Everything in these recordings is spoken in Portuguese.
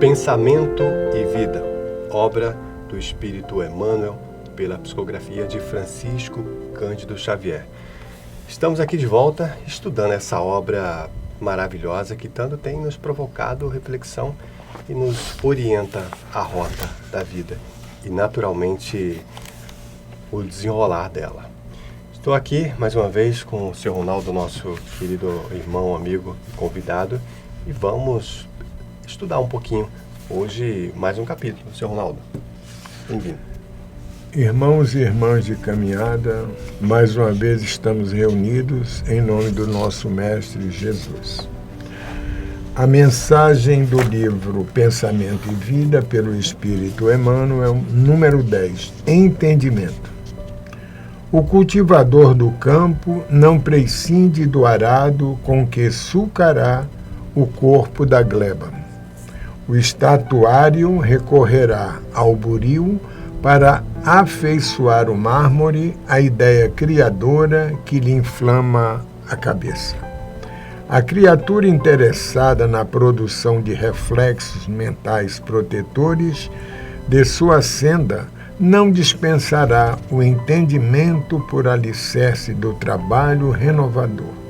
Pensamento e Vida, obra do Espírito Emmanuel, pela psicografia de Francisco Cândido Xavier. Estamos aqui de volta estudando essa obra maravilhosa que tanto tem nos provocado reflexão e nos orienta a rota da vida e, naturalmente, o desenrolar dela. Estou aqui mais uma vez com o Sr. Ronaldo, nosso querido irmão, amigo, convidado, e vamos estudar um pouquinho hoje mais um capítulo. Sr. Ronaldo, bem-vindo. Irmãos e irmãs de caminhada, mais uma vez estamos reunidos em nome do nosso Mestre Jesus. A mensagem do livro Pensamento e Vida pelo Espírito Emmanuel, número 10, Entendimento. O cultivador do campo não prescinde do arado com que sucará o corpo da gleba. O estatuário recorrerá ao buril para afeiçoar o mármore à ideia criadora que lhe inflama a cabeça. A criatura interessada na produção de reflexos mentais protetores de sua senda não dispensará o entendimento por alicerce do trabalho renovador.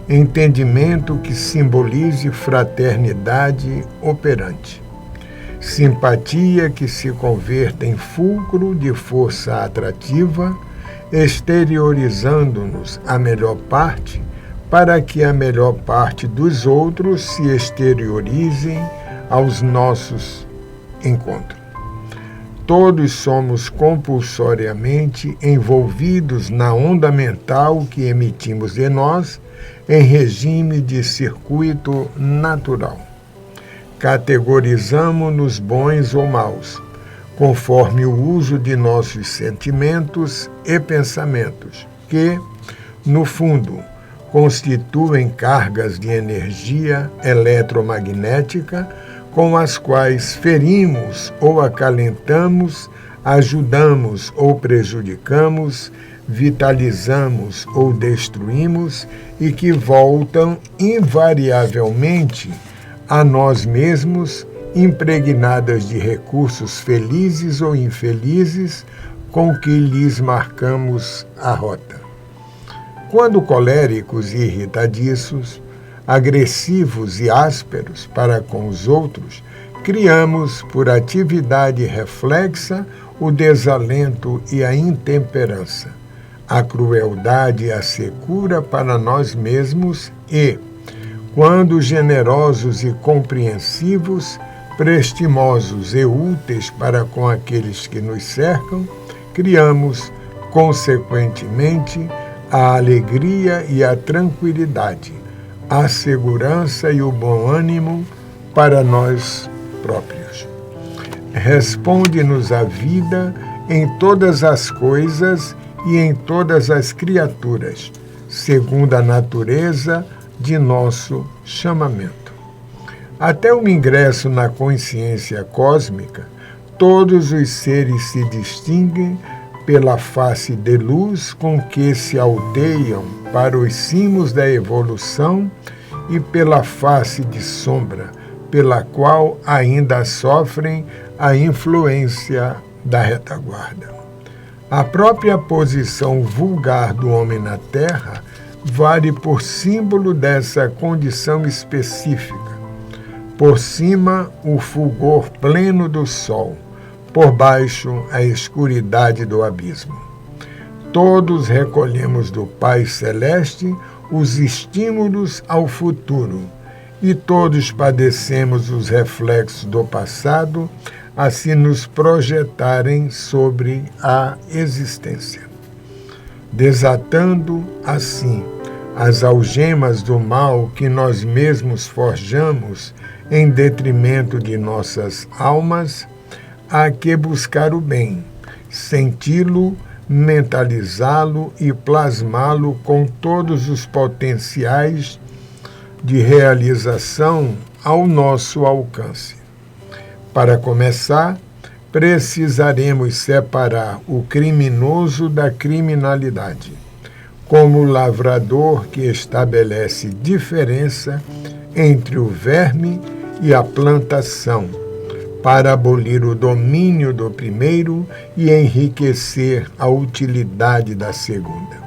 Entendimento que simbolize fraternidade operante. Simpatia que se converta em fulcro de força atrativa, exteriorizando-nos a melhor parte, para que a melhor parte dos outros se exteriorizem aos nossos encontros. Todos somos compulsoriamente envolvidos na onda mental que emitimos de nós em regime de circuito natural. Categorizamos-nos bons ou maus, conforme o uso de nossos sentimentos e pensamentos, que, no fundo, constituem cargas de energia eletromagnética com as quais ferimos ou acalentamos, ajudamos ou prejudicamos, vitalizamos ou destruímos e que voltam invariavelmente a nós mesmos, impregnadas de recursos felizes ou infelizes com que lhes marcamos a rota. Quando coléricos e irritadiços, agressivos e ásperos para com os outros, criamos, por atividade reflexa, o desalento e a intemperança, a crueldade e a secura para nós mesmos e, quando generosos e compreensivos, prestimosos e úteis para com aqueles que nos cercam, criamos, consequentemente, a alegria e a tranquilidade, a segurança e o bom ânimo para nós próprios. Responde-nos a vida em todas as coisas e em todas as criaturas, segundo a natureza de nosso chamamento. Até o ingresso na consciência cósmica, todos os seres se distinguem pela face de luz com que se aldeiam para os cimos da evolução e pela face de sombra, pela qual ainda sofrem a influência da retaguarda. A própria posição vulgar do homem na Terra vale por símbolo dessa condição específica. Por cima, o fulgor pleno do sol, por baixo, a escuridade do abismo. Todos recolhemos do Pai Celeste os estímulos ao futuro e todos padecemos os reflexos do passado a se nos projetarem sobre a existência. Desatando, assim, as algemas do mal que nós mesmos forjamos em detrimento de nossas almas, há que buscar o bem, senti-lo, mentalizá-lo e plasmá-lo com todos os potenciais de realização ao nosso alcance. Para começar, precisaremos separar o criminoso da criminalidade, como o lavrador que estabelece diferença entre o verme e a plantação, para abolir o domínio do primeiro e enriquecer a utilidade da segunda.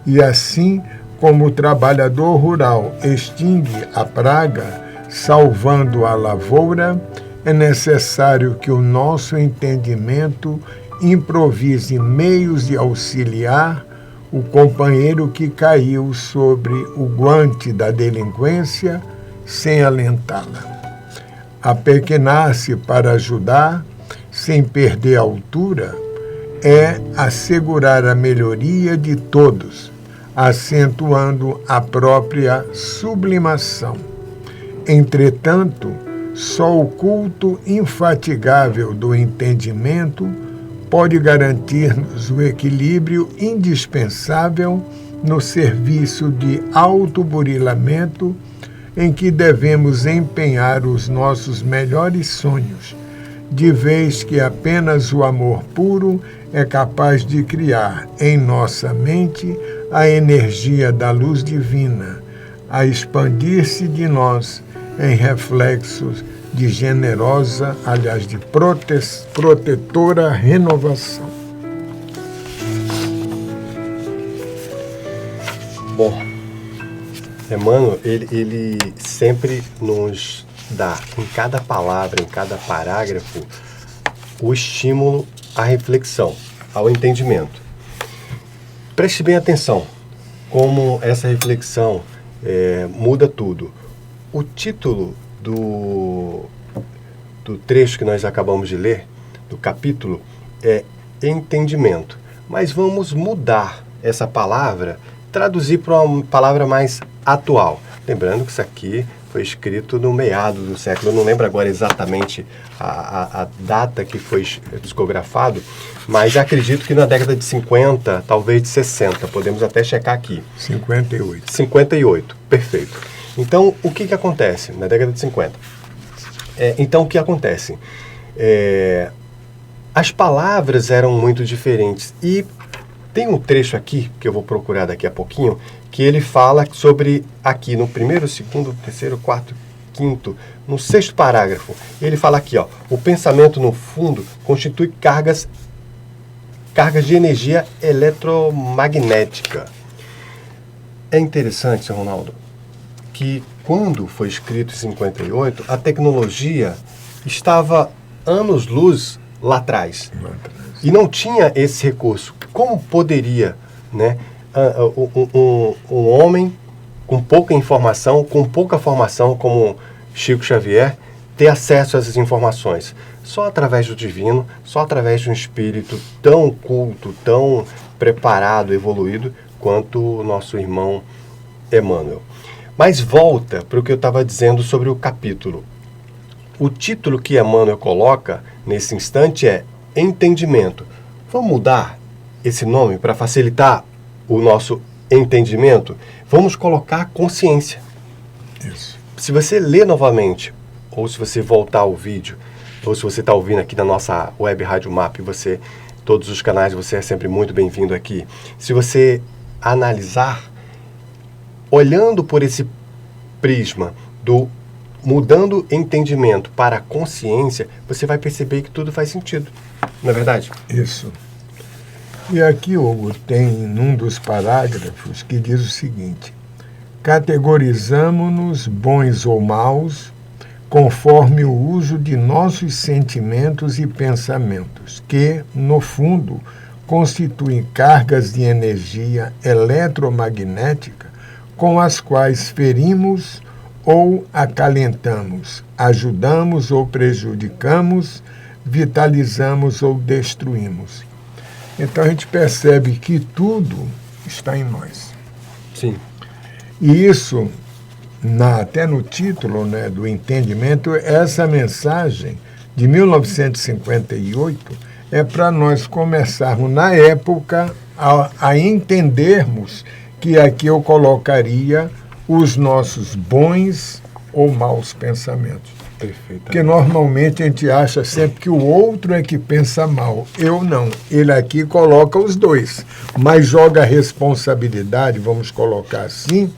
E assim como o trabalhador rural extingue a praga, salvando a lavoura, é necessário que o nosso entendimento improvise meios de auxiliar o companheiro que caiu sobre o guante da delinquência sem alentá-la. Apequenar-se para ajudar, sem perder a altura, é assegurar a melhoria de todos, acentuando a própria sublimação. Entretanto, só o culto infatigável do entendimento pode garantir-nos o equilíbrio indispensável no serviço de autoburilamento em que devemos empenhar os nossos melhores sonhos, de vez que apenas o amor puro é capaz de criar em nossa mente a energia da luz divina, a expandir-se de nós em reflexos de generosa, aliás, de protetora renovação. Bom, Emmanuel, ele sempre nos dá, em cada palavra, em cada parágrafo, o estímulo à reflexão, ao entendimento. Preste bem atenção como essa reflexão muda tudo. O título do trecho que nós acabamos de ler, do capítulo, é entendimento. Mas vamos mudar essa palavra, traduzir para uma palavra mais atual. Lembrando que isso aqui foi escrito no meado do século, eu não lembro agora exatamente a data que foi psicografado, mas acredito que na década de 50, talvez de 60, podemos até checar aqui. 58. 58, perfeito. Então, o que acontece na década de 50? Então, o que acontece? As palavras eram muito diferentes. E tem um trecho aqui, que eu vou procurar daqui a pouquinho, que ele fala sobre, aqui no primeiro, segundo, terceiro, quarto, quinto, no sexto parágrafo, ele fala aqui, ó, o pensamento, no fundo, constitui cargas de energia eletromagnética. É interessante, Sr. Ronaldo, que quando foi escrito em 58, a tecnologia estava anos-luz lá atrás. E não tinha esse recurso. Como poderia, né, um homem com pouca informação, com pouca formação, como Chico Xavier, ter acesso a essas informações? Só através do divino, só através de um espírito tão culto, tão preparado, evoluído, quanto o nosso irmão Emmanuel. Mas volta para o que eu estava dizendo sobre o capítulo. O título que Emmanuel coloca nesse instante é Entendimento. Vamos mudar esse nome para facilitar o nosso entendimento? Vamos colocar consciência. Isso. Se você ler novamente, ou se você voltar ao vídeo, ou se você está ouvindo aqui na nossa web Rádio MAP, todos os canais, você é sempre muito bem-vindo aqui. Se você analisar, olhando por esse prisma do mudando entendimento para a consciência, você vai perceber que tudo faz sentido. Não é verdade? Isso. E aqui, Hugo, tem num dos parágrafos que diz o seguinte: categorizamo-nos bons ou maus conforme o uso de nossos sentimentos e pensamentos, que, no fundo, constituem cargas de energia eletromagnética com as quais ferimos ou acalentamos, ajudamos ou prejudicamos, vitalizamos ou destruímos. Então a gente percebe que tudo está em nós. Sim. E isso, até no título, né, do entendimento, essa mensagem de 1958 é para nós começarmos, na época, a entendermos que aqui eu colocaria os nossos bons ou maus pensamentos. Perfeito. Porque normalmente a gente acha sempre que o outro é que pensa mal. Eu não. Ele aqui coloca os dois, mas joga a responsabilidade, vamos colocar assim,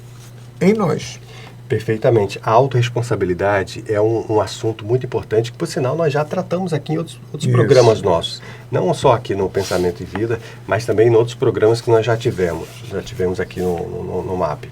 em nós. Perfeitamente. A autorresponsabilidade é um assunto muito importante que, por sinal, nós já tratamos aqui em outros programas nossos. Não só aqui no Pensamento e Vida, mas também em outros programas que nós já tivemos aqui no MAP.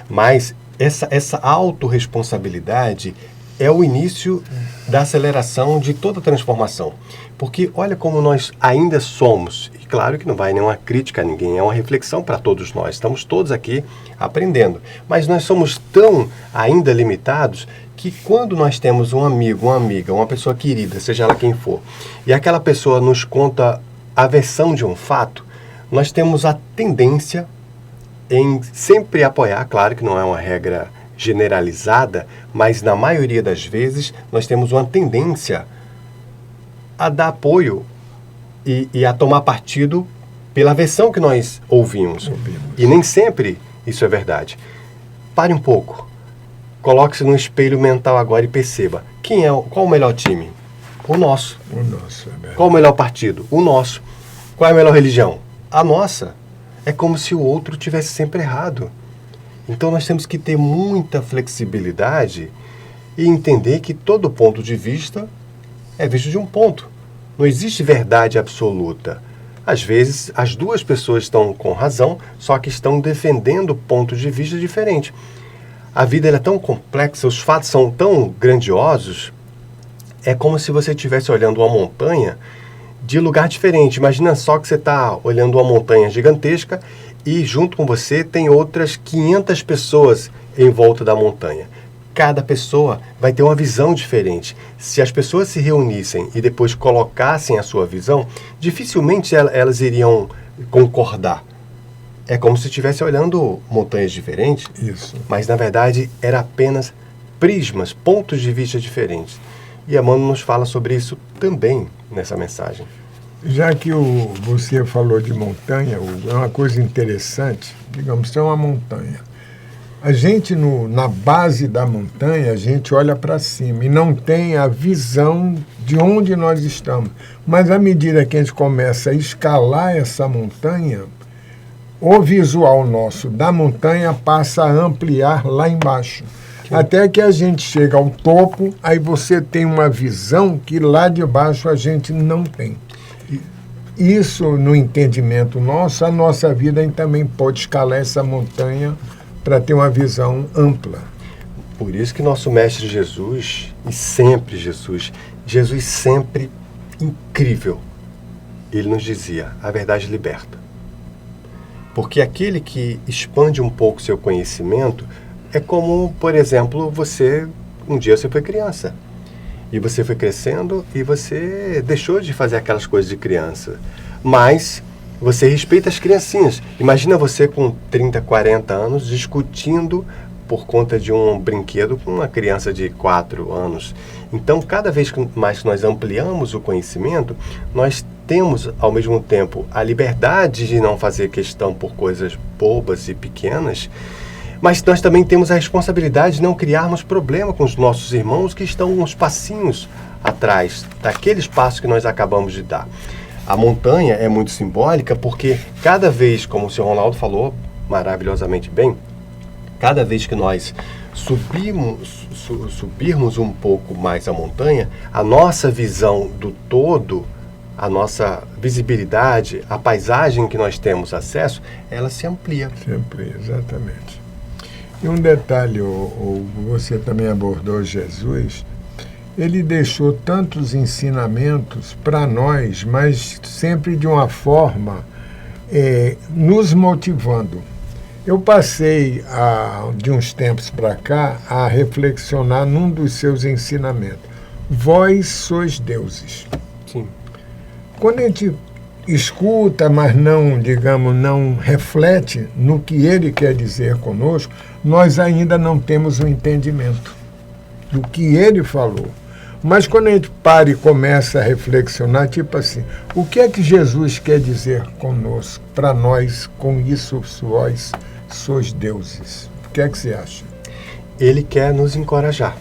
Mas essa autorresponsabilidade é o início da aceleração de toda a transformação. Porque olha como nós ainda somos, e claro que não vai nenhuma crítica a ninguém, é uma reflexão para todos nós, estamos todos aqui aprendendo, mas nós somos tão ainda limitados que quando nós temos um amigo, uma amiga, uma pessoa querida, seja ela quem for, e aquela pessoa nos conta a versão de um fato, nós temos a tendência em sempre apoiar, claro que não é uma regra generalizada, mas na maioria das vezes nós temos uma tendência a dar apoio e a tomar partido pela versão que nós ouvimos. E nem sempre isso é verdade. Pare um pouco. Coloque-se no espelho mental agora e perceba. Qual o melhor time? O nosso. O nosso, é verdade. Qual o melhor partido? O nosso. Qual é a melhor religião? A nossa. É como se o outro tivesse sempre errado. Então nós temos que ter muita flexibilidade e entender que todo ponto de vista é visto de um ponto. Não existe verdade absoluta. Às vezes, as duas pessoas estão com razão, só que estão defendendo pontos de vista diferentes. A vida ela é tão complexa, os fatos são tão grandiosos, é como se você estivesse olhando uma montanha de lugar diferente. Imagina só que você está olhando uma montanha gigantesca e junto com você tem outras 500 pessoas em volta da montanha. Cada pessoa vai ter uma visão diferente. Se as pessoas se reunissem e depois colocassem a sua visão, dificilmente elas iriam concordar. É como se estivesse olhando montanhas diferentes, Isso. mas na verdade era apenas prismas, pontos de vista diferentes. E Emmanuel nos fala sobre isso também nessa mensagem. Já que você falou de montanha, é uma coisa interessante, digamos, tem uma montanha. A gente, na base da montanha, a gente olha para cima e não tem a visão de onde nós estamos. Mas à medida que a gente começa a escalar essa montanha, o visual nosso da montanha passa a ampliar lá embaixo. Até que a gente chega ao topo, aí você tem uma visão que lá de baixo a gente não tem. Isso, no entendimento nosso, a nossa vida a gente também pode escalar essa montanha para ter uma visão ampla. Por isso que nosso Mestre Jesus, e sempre Jesus sempre incrível, ele nos dizia, a verdade liberta. Porque aquele que expande um pouco seu conhecimento é como, por exemplo, um dia você foi criança. E você foi crescendo e você deixou de fazer aquelas coisas de criança. Mas você respeita as criancinhas. Imagina você com 30, 40 anos discutindo por conta de um brinquedo com uma criança de 4 anos. Então, cada vez mais que nós ampliamos o conhecimento, nós temos, ao mesmo tempo, a liberdade de não fazer questão por coisas bobas e pequenas, mas nós também temos a responsabilidade de não criarmos problema com os nossos irmãos que estão uns passinhos atrás daquele espaço que nós acabamos de dar. A montanha é muito simbólica porque cada vez, como o senhor Ronaldo falou maravilhosamente bem, cada vez que nós subirmos um pouco mais a montanha, a nossa visão do todo, a nossa visibilidade, a paisagem que nós temos acesso, ela se amplia. Se amplia, exatamente. E um detalhe, você também abordou Jesus, ele deixou tantos ensinamentos para nós, mas sempre de uma forma nos motivando. Eu passei, de uns tempos para cá, a reflexionar num dos seus ensinamentos. Vós sois deuses. Sim. Quando a gente escuta, mas não, digamos, não reflete no que ele quer dizer conosco, nós ainda não temos o entendimento do que ele falou. Mas quando a gente para e começa a reflexionar, tipo assim, o que é que Jesus quer dizer conosco, para nós, com isso vós sois deuses? O que é que você acha? Ele quer nos encorajar,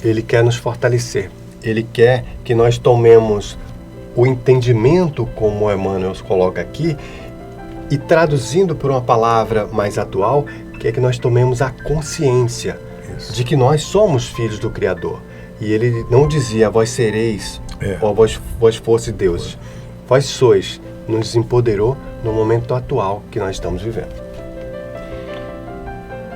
ele quer nos fortalecer, ele quer que nós tomemos o entendimento, como Emmanuel coloca aqui, e traduzindo por uma palavra mais atual, que é que nós tomemos a consciência. Isso. de que nós somos filhos do Criador. E ele não dizia, vós sereis, ou vós fosse deuses. Vós sois, nos empoderou no momento atual que nós estamos vivendo.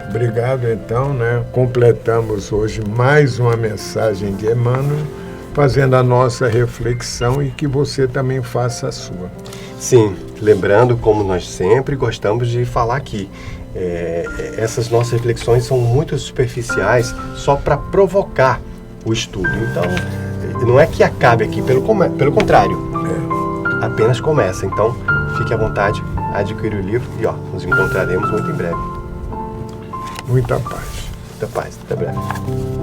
Obrigado, então, né? Completamos hoje mais uma mensagem de Emmanuel, fazendo a nossa reflexão e que você também faça a sua. Sim, lembrando, como nós sempre gostamos de falar aqui, essas nossas reflexões são muito superficiais, só para provocar o estudo. Então, não é que acabe aqui, pelo contrário, apenas começa. Então, fique à vontade, adquire o livro e nos encontraremos muito em breve. Muita paz. Muita paz, até breve.